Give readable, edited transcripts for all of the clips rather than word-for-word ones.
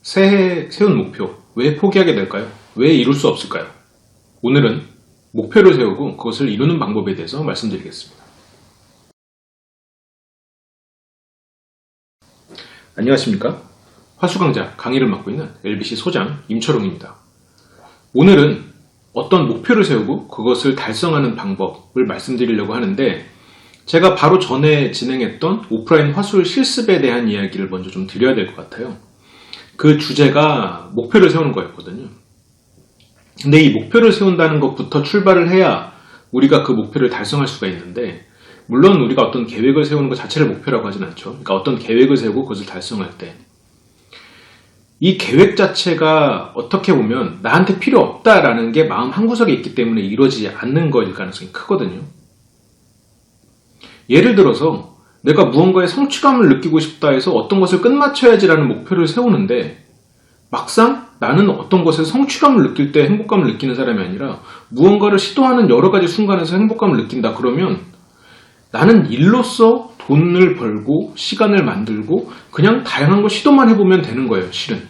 새해 세운 목표, 왜 포기하게 될까요? 왜 이룰 수 없을까요? 오늘은 목표를 세우고 그것을 이루는 방법에 대해서 말씀드리겠습니다. 안녕하십니까? 화수강좌 강의를 맡고 있는 LBC 소장 임철웅입니다. 오늘은 어떤 목표를 세우고 그것을 달성하는 방법을 말씀드리려고 하는데, 제가 바로 전에 진행했던 오프라인 화술 실습에 대한 이야기를 먼저 좀 드려야 될 것 같아요. 그 주제가 목표를 세우는 거였거든요. 근데 이 목표를 세운다는 것부터 출발을 해야 우리가 그 목표를 달성할 수가 있는데, 물론 우리가 어떤 계획을 세우는 것 자체를 목표라고 하진 않죠. 그러니까 어떤 계획을 세우고 그것을 달성할 때 이 계획 자체가 어떻게 보면 나한테 필요 없다라는 게 마음 한구석에 있기 때문에 이루어지지 않는 거일 가능성이 크거든요. 예를 들어서 내가 무언가의 성취감을 느끼고 싶다 해서 어떤 것을 끝마쳐야지라는 목표를 세우는데, 막상 나는 어떤 것에 성취감을 느낄 때 행복감을 느끼는 사람이 아니라 무언가를 시도하는 여러 가지 순간에서 행복감을 느낀다 그러면, 나는 일로서 돈을 벌고 시간을 만들고 그냥 다양한 거 시도만 해보면 되는 거예요, 실은.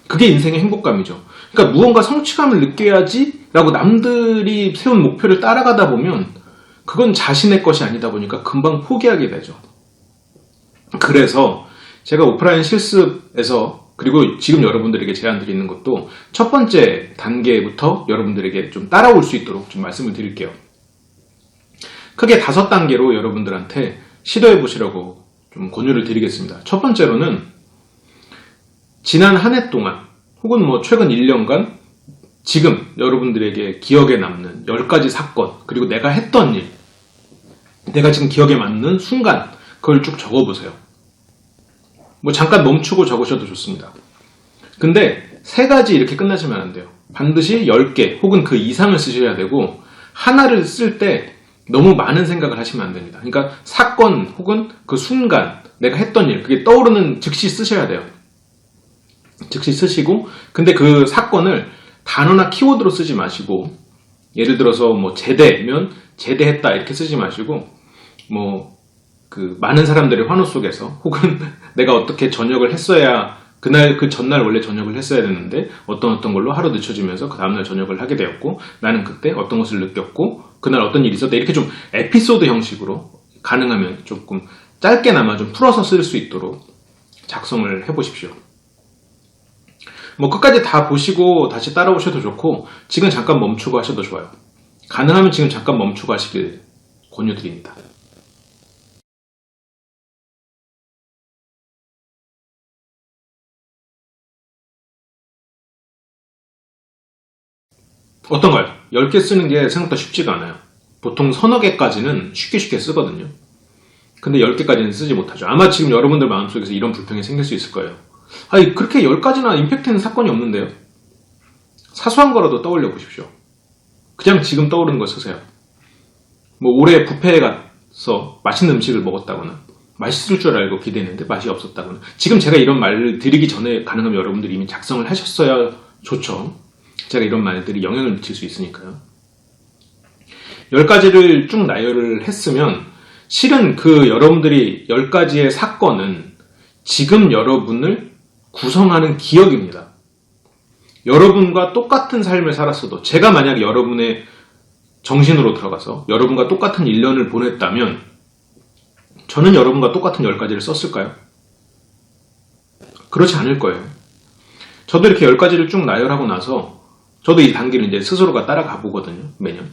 그게 인생의 행복감이죠. 그러니까 무언가 성취감을 느껴야지 라고 남들이 세운 목표를 따라가다 보면 그건 자신의 것이 아니다 보니까 금방 포기하게 되죠. 그래서 제가 오프라인 실습에서, 그리고 지금 여러분들에게 제안 드리는 것도 첫 번째 단계부터 여러분들에게 좀 따라올 수 있도록 좀 말씀을 드릴게요. 크게 5단계로 여러분들한테 시도해 보시라고 좀 권유를 드리겠습니다. 첫 번째로는 지난 한 해 동안 혹은 최근 1년간 지금 여러분들에게 기억에 남는 10가지 사건, 그리고 내가 했던 일, 내가 지금 기억에 남는 순간, 그걸 쭉 적어보세요. 잠깐 멈추고 적으셔도 좋습니다. 근데 3가지 이렇게 끝나시면 안 돼요. 반드시 10개 혹은 그 이상을 쓰셔야 되고, 하나를 쓸 때 너무 많은 생각을 하시면 안 됩니다. 그러니까 사건 혹은 그 순간 내가 했던 일, 그게 떠오르는 즉시 쓰셔야 돼요. 즉시 쓰시고, 근데 그 사건을 단어나 키워드로 쓰지 마시고, 예를 들어서 제대면 제대했다 이렇게 쓰지 마시고, 그 많은 사람들의 환호 속에서, 혹은 내가 어떻게 저녁을 했어야, 그날 그 전날 원래 저녁을 했어야 되는데 어떤 걸로 하루 늦춰지면서 그 다음날 저녁을 하게 되었고, 나는 그때 어떤 것을 느꼈고 그날 어떤 일이 있었다, 이렇게 좀 에피소드 형식으로 가능하면 조금 짧게나마 좀 풀어서 쓸 수 있도록 작성을 해보십시오. 끝까지 다 보시고 다시 따라오셔도 좋고, 지금 잠깐 멈추고 하셔도 좋아요. 가능하면 지금 잠깐 멈추고 하시길 권유드립니다. 어떤가요? 10개 쓰는 게 생각보다 쉽지가 않아요. 보통 서너 개까지는 쉽게 쓰거든요. 근데 10개까지는 쓰지 못하죠. 아마 지금 여러분들 마음속에서 이런 불평이 생길 수 있을 거예요. 아니, 그렇게 10가지나 임팩트 있는 사건이 없는데요? 사소한 거라도 떠올려 보십시오. 그냥 지금 떠오르는 거 쓰세요. 올해 뷔페에 가서 맛있는 음식을 먹었다거나, 맛있을 줄 알고 기대했는데 맛이 없었다거나, 지금 제가 이런 말을 드리기 전에 가능하면 여러분들이 이미 작성을 하셨어야 좋죠. 제가 이런 말들이 영향을 미칠 수 있으니까요. 10가지를 쭉 나열을 했으면, 실은 그 여러분들이 10가지의 사건은 지금 여러분을 구성하는 기억입니다. 여러분과 똑같은 삶을 살았어도, 제가 만약 여러분의 정신으로 들어가서 여러분과 똑같은 1년을 보냈다면, 저는 여러분과 똑같은 10가지를 썼을까요? 그렇지 않을 거예요. 저도 이렇게 10가지를 쭉 나열하고 나서 저도 이 단계를 이제 스스로가 따라가 보거든요, 매년.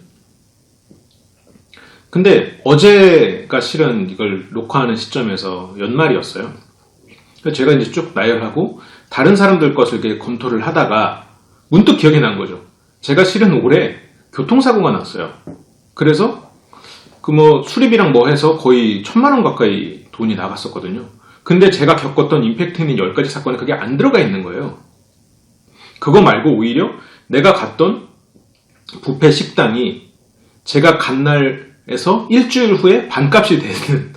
근데 어제가 실은 이걸 녹화하는 시점에서 연말이었어요. 그래서 제가 이제 쭉 나열하고 다른 사람들 것을 이렇게 검토를 하다가 문득 기억이 난 거죠. 제가 실은 올해 교통사고가 났어요. 그래서 수리비랑 해서 거의 1,000만 원 가까이 돈이 나갔었거든요. 근데 제가 겪었던 임팩트 있는 10가지 사건에 그게 안 들어가 있는 거예요. 그거 말고 오히려 내가 갔던 뷔페 식당이 제가 간 날에서 일주일 후에 반값이 되는,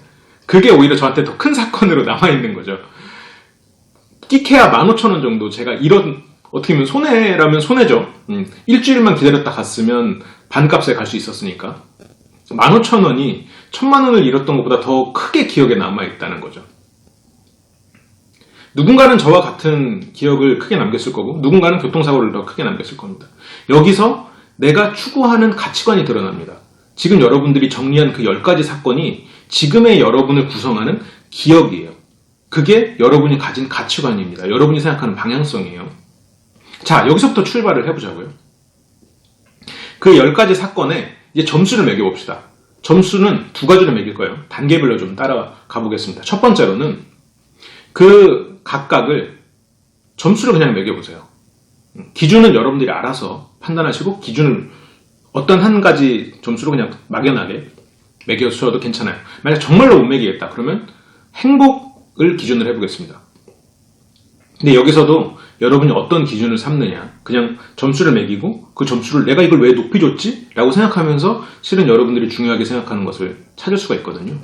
그게 오히려 저한테 더 큰 사건으로 남아있는 거죠. 끼케야 15,000원 정도, 제가 이런, 어떻게 보면 손해라면 손해죠. 일주일만 기다렸다 갔으면 반값에 갈 수 있었으니까. 15,000원이 1,000만 원을 잃었던 것보다 더 크게 기억에 남아있다는 거죠. 누군가는 저와 같은 기억을 크게 남겼을 거고 누군가는 교통사고를 더 크게 남겼을 겁니다. 여기서 내가 추구하는 가치관이 드러납니다. 지금 여러분들이 정리한 그 10가지 사건이 지금의 여러분을 구성하는 기억이에요. 그게 여러분이 가진 가치관입니다. 여러분이 생각하는 방향성이에요. 자, 여기서부터 출발을 해보자고요. 그 10가지 사건에 이제 점수를 매겨봅시다. 점수는 두 가지로 매길 거예요. 단계별로 좀 따라가 보겠습니다. 첫 번째로는 그 각각을 점수를 그냥 매겨보세요. 기준은 여러분들이 알아서 판단하시고 기준을 어떤 한 가지 점수로 그냥 막연하게 매겨주셔도 괜찮아요. 만약 정말로 못 매기겠다 그러면 행복을 기준으로 해보겠습니다. 근데 여기서도 여러분이 어떤 기준을 삼느냐, 그냥 점수를 매기고 그 점수를 내가 이걸 왜 높이 줬지? 라고 생각하면서 실은 여러분들이 중요하게 생각하는 것을 찾을 수가 있거든요.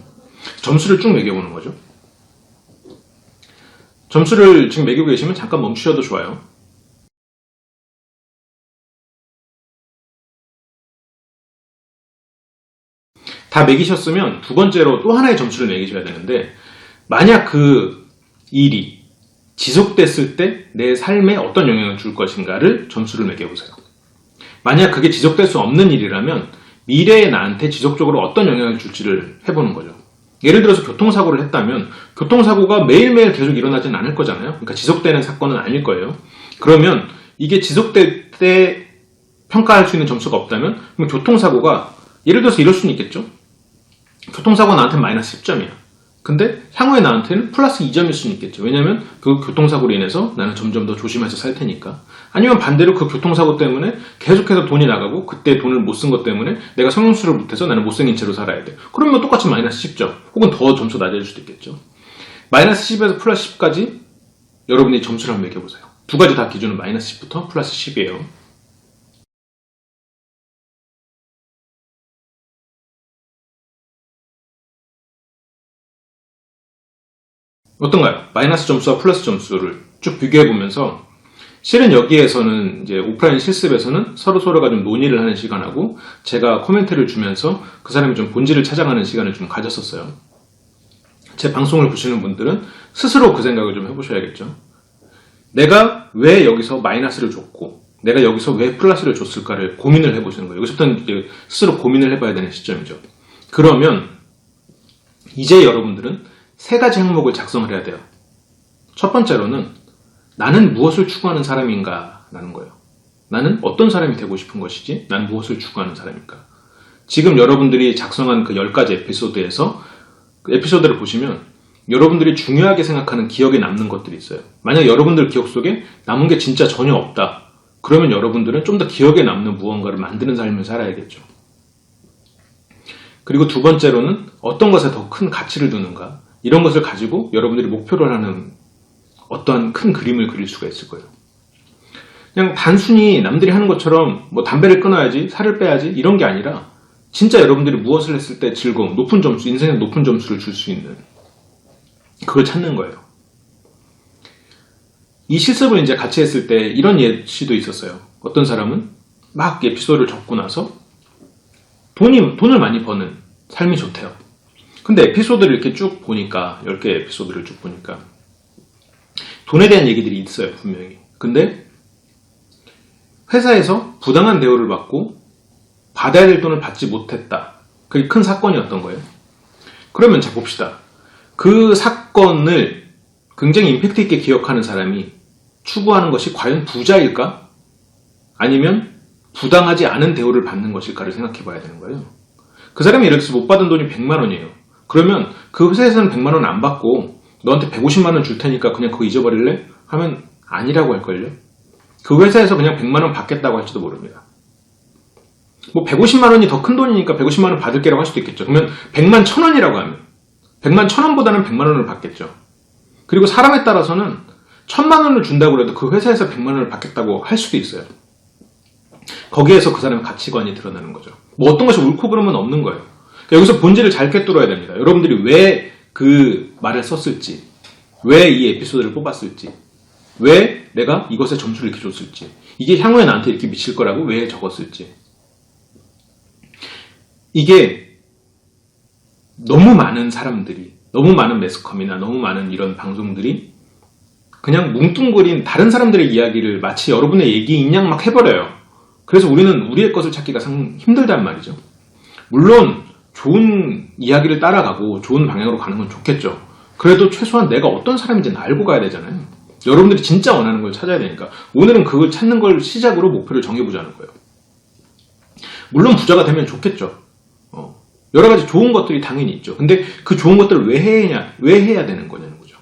점수를 쭉 매겨보는 거죠. 점수를 지금 매기고 계시면 잠깐 멈추셔도 좋아요. 다 매기셨으면 두 번째로 또 하나의 점수를 매기셔야 되는데, 만약 그 일이 지속됐을 때 내 삶에 어떤 영향을 줄 것인가를 점수를 매겨보세요. 만약 그게 지속될 수 없는 일이라면 미래의 나한테 지속적으로 어떤 영향을 줄지를 해보는 거죠. 예를 들어서 교통사고를 했다면 교통사고가 매일매일 계속 일어나지는 않을 거잖아요. 그러니까 지속되는 사건은 아닐 거예요. 그러면 이게 지속될 때 평가할 수 있는 점수가 없다면 그럼 교통사고가 예를 들어서 이럴 수는 있겠죠. 교통사고가 나한테 마이너스 10점이야. 근데 향후에 나한테는 플러스 2점일 수는 있겠죠. 왜냐면 그 교통사고로 인해서 나는 점점 더 조심해서 살 테니까. 아니면 반대로 그 교통사고 때문에 계속해서 돈이 나가고 그때 돈을 못 쓴 것 때문에 내가 성형수술을 못해서 나는 못생긴 채로 살아야 돼. 그러면 똑같이 마이너스 10점 혹은 더 점수 낮아질 수도 있겠죠. 마이너스 10에서 플러스 10까지 여러분이 점수를 한번 매겨보세요. 두 가지 다 기준은 마이너스 10부터 플러스 10이에요. 어떤가요? 마이너스 점수와 플러스 점수를 쭉 비교해보면서 실은 여기에서는 이제 오프라인 실습에서는 서로가 좀 논의를 하는 시간하고 제가 코멘트를 주면서 그 사람이 좀 본질을 찾아가는 시간을 좀 가졌었어요. 제 방송을 보시는 분들은 스스로 그 생각을 좀 해보셔야겠죠. 내가 왜 여기서 마이너스를 줬고 내가 여기서 왜 플러스를 줬을까를 고민을 해보시는 거예요. 여기서부터는 이제 스스로 고민을 해봐야 되는 시점이죠. 그러면 이제 여러분들은 세 가지 항목을 작성을 해야 돼요. 첫 번째로는 나는 무엇을 추구하는 사람인가 라는 거예요. 나는 어떤 사람이 되고 싶은 것이지? 난 무엇을 추구하는 사람인가? 지금 여러분들이 작성한 그 10가지 에피소드에서 그 에피소드를 보시면 여러분들이 중요하게 생각하는 기억에 남는 것들이 있어요. 만약 여러분들 기억 속에 남은 게 진짜 전혀 없다. 그러면 여러분들은 좀 더 기억에 남는 무언가를 만드는 삶을 살아야겠죠. 그리고 두 번째로는 어떤 것에 더 큰 가치를 두는가? 이런 것을 가지고 여러분들이 목표를 하는 어떠한 큰 그림을 그릴 수가 있을 거예요. 그냥 단순히 남들이 하는 것처럼 뭐 담배를 끊어야지, 살을 빼야지 이런 게 아니라 진짜 여러분들이 무엇을 했을 때 즐거움, 높은 점수, 인생의 높은 점수를 줄 수 있는 그걸 찾는 거예요. 이 실습을 이제 같이 했을 때 이런 예시도 있었어요. 어떤 사람은 막 에피소드를 적고 나서 돈을 많이 버는 삶이 좋대요. 근데 에피소드를 이렇게 쭉 보니까 10개 에피소드를 쭉 보니까 돈에 대한 얘기들이 있어요. 분명히. 근데 회사에서 부당한 대우를 받고 받아야 될 돈을 받지 못했다. 그게 큰 사건이었던 거예요. 그러면 자 봅시다. 그 사건을 굉장히 임팩트 있게 기억하는 사람이 추구하는 것이 과연 부자일까? 아니면 부당하지 않은 대우를 받는 것일까를 생각해 봐야 되는 거예요. 그 사람이 예를 들어서 못 받은 돈이 100만 원이에요. 그러면 그 회사에서는 100만 원 안 받고 너한테 150만 원 줄 테니까 그냥 그거 잊어버릴래? 하면 아니라고 할걸요. 그 회사에서 그냥 100만 원 받겠다고 할지도 모릅니다. 뭐 150만 원이 더 큰 돈이니까 150만 원 받을게라고 할 수도 있겠죠. 그러면 100만 1000원이라고 하면 100만 1000원보다는 100만 원을 받겠죠. 그리고 사람에 따라서는 1000만 원을 준다고 해도 그 회사에서 100만 원을 받겠다고 할 수도 있어요. 거기에서 그 사람의 가치관이 드러나는 거죠. 뭐 어떤 것이 옳고 그름은 없는 거예요. 그러니까 여기서 본질을 잘 꿰뚫어야 됩니다. 여러분들이 왜 그 말을 썼을지, 왜 이 에피소드를 뽑았을지, 왜 내가 이것에 점수를 이렇게 줬을지, 이게 향후에 나한테 이렇게 미칠 거라고 왜 적었을지. 이게 너무 많은 사람들이, 너무 많은 매스컴이나 너무 많은 이런 방송들이 그냥 뭉뚱그린 다른 사람들의 이야기를 마치 여러분의 얘기인 양 막 해버려요. 그래서 우리는 우리의 것을 찾기가 상 힘들단 말이죠. 물론 좋은 이야기를 따라가고 좋은 방향으로 가는 건 좋겠죠. 그래도 최소한 내가 어떤 사람인지는 알고 가야 되잖아요. 여러분들이 진짜 원하는 걸 찾아야 되니까 오늘은 그걸 찾는 걸 시작으로 목표를 정해보자는 거예요. 물론 부자가 되면 좋겠죠. 여러 가지 좋은 것들이 당연히 있죠. 근데 그 좋은 것들을 왜 해야 되는 거냐는 거죠.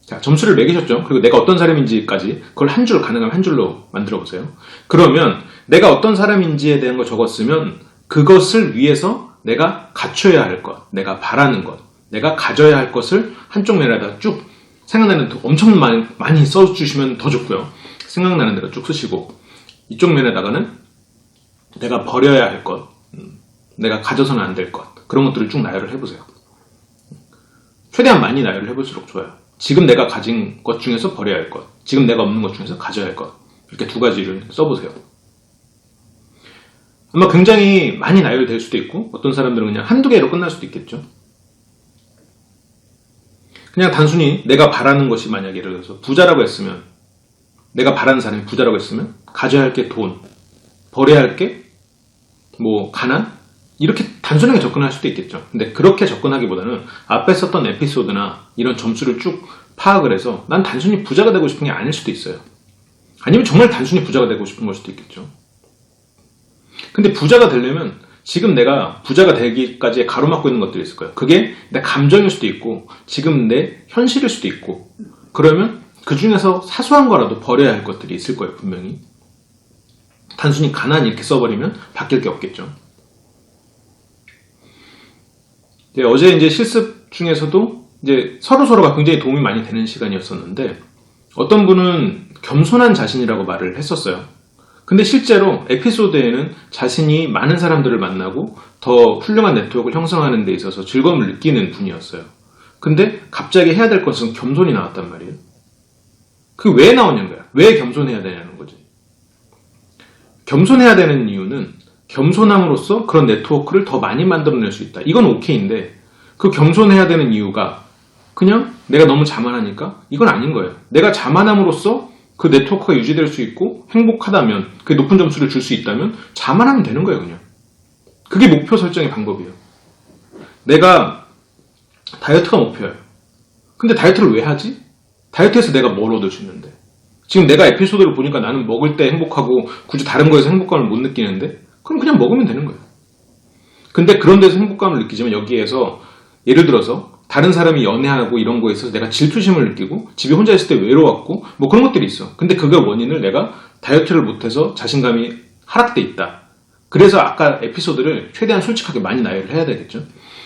자, 점수를 매기셨죠? 그리고 내가 어떤 사람인지까지 그걸 한 줄, 가능하면 한 줄로 만들어 보세요. 그러면 내가 어떤 사람인지에 대한 걸 적었으면 그것을 위해서 내가 갖춰야 할 것, 내가 바라는 것, 내가 가져야 할 것을 한쪽 면에다가 쭉 생각나는 엄청 많이 써주시면 더 좋고요. 생각나는 대로 쭉 쓰시고 이쪽 면에다가는 내가 버려야 할 것, 내가 가져서는 안 될 것, 그런 것들을 쭉 나열을 해보세요. 최대한 많이 나열을 해볼수록 좋아요. 지금 내가 가진 것 중에서 버려야 할 것, 지금 내가 없는 것 중에서 가져야 할 것, 이렇게 두 가지를 써보세요. 아마 굉장히 많이 나열될 수도 있고 어떤 사람들은 그냥 한두 개로 끝날 수도 있겠죠. 그냥 단순히 내가 바라는 것이 만약에 예를 들어서 부자라고 했으면, 내가 바라는 사람이 부자라고 했으면 가져야 할 게 돈, 버려야 할 게 뭐 가난? 이렇게 단순하게 접근할 수도 있겠죠. 근데 그렇게 접근하기보다는 앞에 썼던 에피소드나 이런 점수를 쭉 파악을 해서 난 단순히 부자가 되고 싶은 게 아닐 수도 있어요. 아니면 정말 단순히 부자가 되고 싶은 걸 수도 있겠죠. 근데 부자가 되려면 지금 내가 부자가 되기까지 가로막고 있는 것들이 있을 거예요. 그게 내 감정일 수도 있고 지금 내 현실일 수도 있고, 그러면 그 중에서 사소한 거라도 버려야 할 것들이 있을 거예요. 분명히. 단순히 가난 이렇게 써버리면 바뀔 게 없겠죠. 어제 이제 실습 중에서도 이제 서로가 굉장히 도움이 많이 되는 시간이었었는데 어떤 분은 겸손한 자신이라고 말을 했었어요. 근데 실제로 에피소드에는 자신이 많은 사람들을 만나고 더 훌륭한 네트워크를 형성하는 데 있어서 즐거움을 느끼는 분이었어요. 근데 갑자기 해야 될 것은 겸손이 나왔단 말이에요. 그게 왜 나오냐는 거야. 왜 겸손해야 되냐는 거지. 겸손해야 되는 이유는 겸손함으로써 그런 네트워크를 더 많이 만들어낼 수 있다. 이건 오케이인데 그 겸손해야 되는 이유가 그냥 내가 너무 자만하니까 이건 아닌 거예요. 내가 자만함으로써 그 네트워크가 유지될 수 있고 행복하다면, 그게 높은 점수를 줄 수 있다면 자만하면 되는 거예요. 그냥 그게 목표 설정의 방법이에요. 내가 다이어트가 목표예요. 근데 다이어트를 왜 하지? 다이어트에서 내가 뭘 얻을 수 있는데? 지금 내가 에피소드를 보니까 나는 먹을 때 행복하고 굳이 다른 거에서 행복감을 못 느끼는데 그럼 그냥 먹으면 되는 거예요. 근데 그런 데서 행복감을 느끼지만 여기에서 예를 들어서 다른 사람이 연애하고 이런 거에 있어서 내가 질투심을 느끼고 집에 혼자 있을 때 외로웠고 뭐 그런 것들이 있어. 근데 그게 원인을 내가 다이어트를 못해서 자신감이 하락돼 있다. 그래서 아까 에피소드를 최대한 솔직하게 많이 나열을 해야 되겠죠.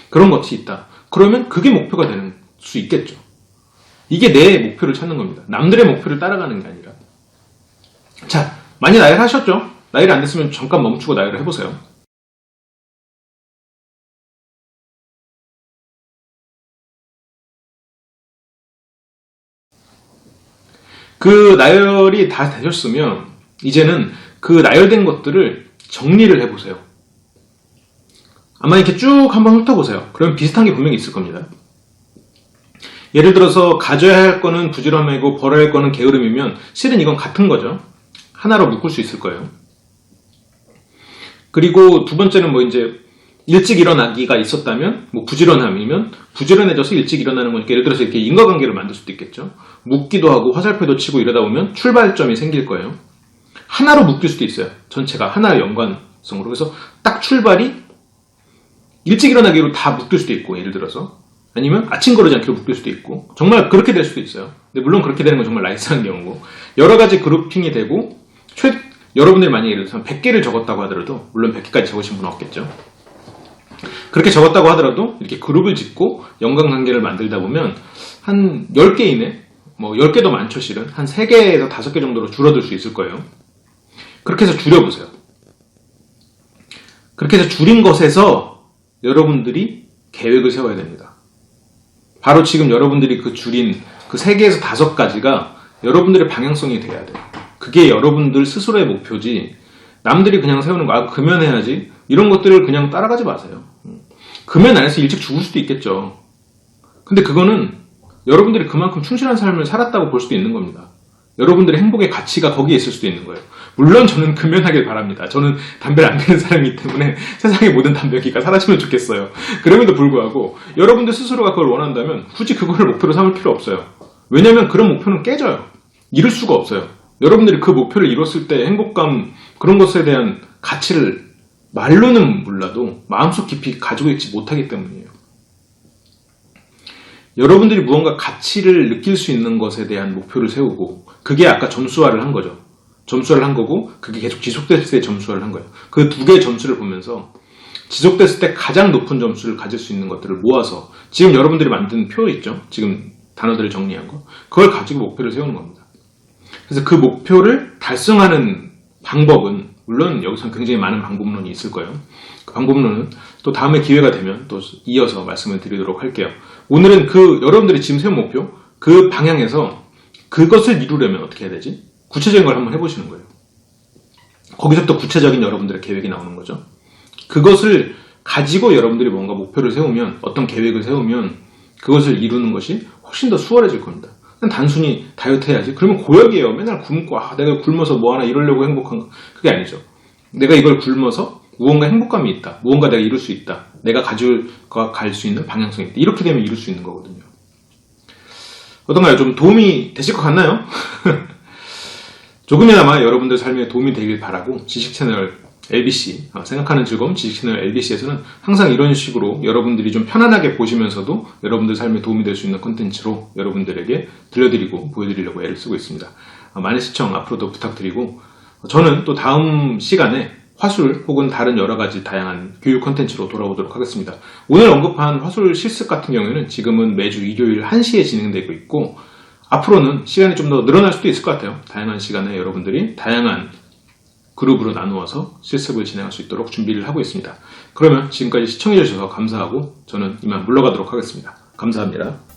그런 것이 있다. 그러면 그게 목표가 되는 수 있겠죠. 이게 내 목표를 찾는 겁니다. 남들의 목표를 따라가는 게 아니라. 자, 많이 나열하셨죠? 나열이 안 됐으면 잠깐 멈추고 나열을 해보세요. 그 나열이 다 되셨으면 이제는 그 나열된 것들을 정리를 해보세요. 아마 이렇게 쭉 한번 훑어보세요. 그러면 비슷한 게 분명히 있을 겁니다. 예를 들어서 가져야 할 거는 부지런함이고 벌어야 할 거는 게으름이면 실은 이건 같은 거죠. 하나로 묶을 수 있을 거예요. 그리고 두 번째는 뭐 이제 일찍 일어나기가 있었다면 뭐 부지런함이면 부지런해져서 일찍 일어나는 거니까 예를 들어서 이렇게 인과관계를 만들 수도 있겠죠. 묶기도 하고 화살표도 치고 이러다 보면 출발점이 생길 거예요. 하나로 묶일 수도 있어요. 전체가 하나의 연관성으로. 그래서 딱 출발이 일찍 일어나기로 다 묶일 수도 있고, 예를 들어서 아니면 아침 거르지 않기로 묶일 수도 있고, 정말 그렇게 될 수도 있어요. 근데 물론 그렇게 되는 건 정말 나이스한 경우고, 여러 가지 그룹핑이 되고 여러분들이 만약에 예를 들어서 100개를 적었다고 하더라도, 물론 100개까지 적으신 분은 없겠죠. 그렇게 적었다고 하더라도 이렇게 그룹을 짓고 연관관계를 만들다 보면 한 10개 이내, 뭐 10개도 많죠 실은, 한 3개에서 5개 정도로 줄어들 수 있을 거예요. 그렇게 해서 줄여보세요. 그렇게 해서 줄인 것에서 여러분들이 계획을 세워야 됩니다. 바로 지금 여러분들이 그 줄인 그 3개에서 5가지가 여러분들의 방향성이 돼야 돼요. 그게 여러분들 스스로의 목표지, 남들이 그냥 세우는 거, 금연해야지, 이런 것들을 그냥 따라가지 마세요. 금연 안 해서 일찍 죽을 수도 있겠죠. 근데 그거는 여러분들이 그만큼 충실한 삶을 살았다고 볼 수도 있는 겁니다. 여러분들의 행복의 가치가 거기에 있을 수도 있는 거예요. 물론 저는 금연하길 바랍니다. 저는 담배를 안 피는 사람이기 때문에 세상의 모든 담배기가 사라지면 좋겠어요. 그럼에도 불구하고 여러분들 스스로가 그걸 원한다면 굳이 그거를 목표로 삼을 필요 없어요. 왜냐하면 그런 목표는 깨져요. 이룰 수가 없어요. 여러분들이 그 목표를 이뤘을 때 행복감, 그런 것에 대한 가치를 말로는 몰라도 마음속 깊이 가지고 있지 못하기 때문이에요. 여러분들이 무언가 가치를 느낄 수 있는 것에 대한 목표를 세우고, 그게 아까 점수화를 한 거죠. 점수화를 한 거고, 그게 계속 지속됐을 때 점수화를 한 거예요. 그 두 개의 점수를 보면서 지속됐을 때 가장 높은 점수를 가질 수 있는 것들을 모아서, 지금 여러분들이 만든 표 있죠? 지금 단어들을 정리한 거. 그걸 가지고 목표를 세우는 겁니다. 그래서 그 목표를 달성하는 방법은, 물론 여기서는 굉장히 많은 방법론이 있을 거예요. 그 방법론은 또 다음에 기회가 되면 또 이어서 말씀을 드리도록 할게요. 오늘은 그 여러분들이 지금 세운 목표, 그 방향에서 그것을 이루려면 어떻게 해야 되지? 구체적인 걸 한번 해보시는 거예요. 거기서부터 구체적인 여러분들의 계획이 나오는 거죠. 그것을 가지고 여러분들이 뭔가 목표를 세우면, 어떤 계획을 세우면 그것을 이루는 것이 훨씬 더 수월해질 겁니다. 단순히 다이어트 해야지. 그러면 고역이에요. 맨날 굶고, 내가 굶어서 뭐 하나 이루려고 행복한 거. 그게 아니죠. 내가 이걸 굶어서 무언가 행복감이 있다. 무언가 내가 이룰 수 있다. 내가 갈 수 있는 방향성이 있다. 이렇게 되면 이룰 수 있는 거거든요. 어떤가요? 좀 도움이 되실 것 같나요? 조금이나마 여러분들 삶에 도움이 되길 바라고, 지식 채널 LBC, 생각하는 즐거움 지식 채널 LBC에서는 항상 이런 식으로 여러분들이 좀 편안하게 보시면서도 여러분들 삶에 도움이 될 수 있는 콘텐츠로 여러분들에게 들려드리고 보여드리려고 애를 쓰고 있습니다. 많은 시청 앞으로도 부탁드리고, 저는 또 다음 시간에 화술 혹은 다른 여러 가지 다양한 교육 콘텐츠로 돌아오도록 하겠습니다. 오늘 언급한 화술 실습 같은 경우에는 지금은 매주 일요일 1시에 진행되고 있고, 앞으로는 시간이 좀 더 늘어날 수도 있을 것 같아요. 다양한 시간에 여러분들이 다양한 그룹으로 나누어서 실습을 진행할 수 있도록 준비를 하고 있습니다. 그러면 지금까지 시청해주셔서 감사하고 저는 이만 물러가도록 하겠습니다. 감사합니다.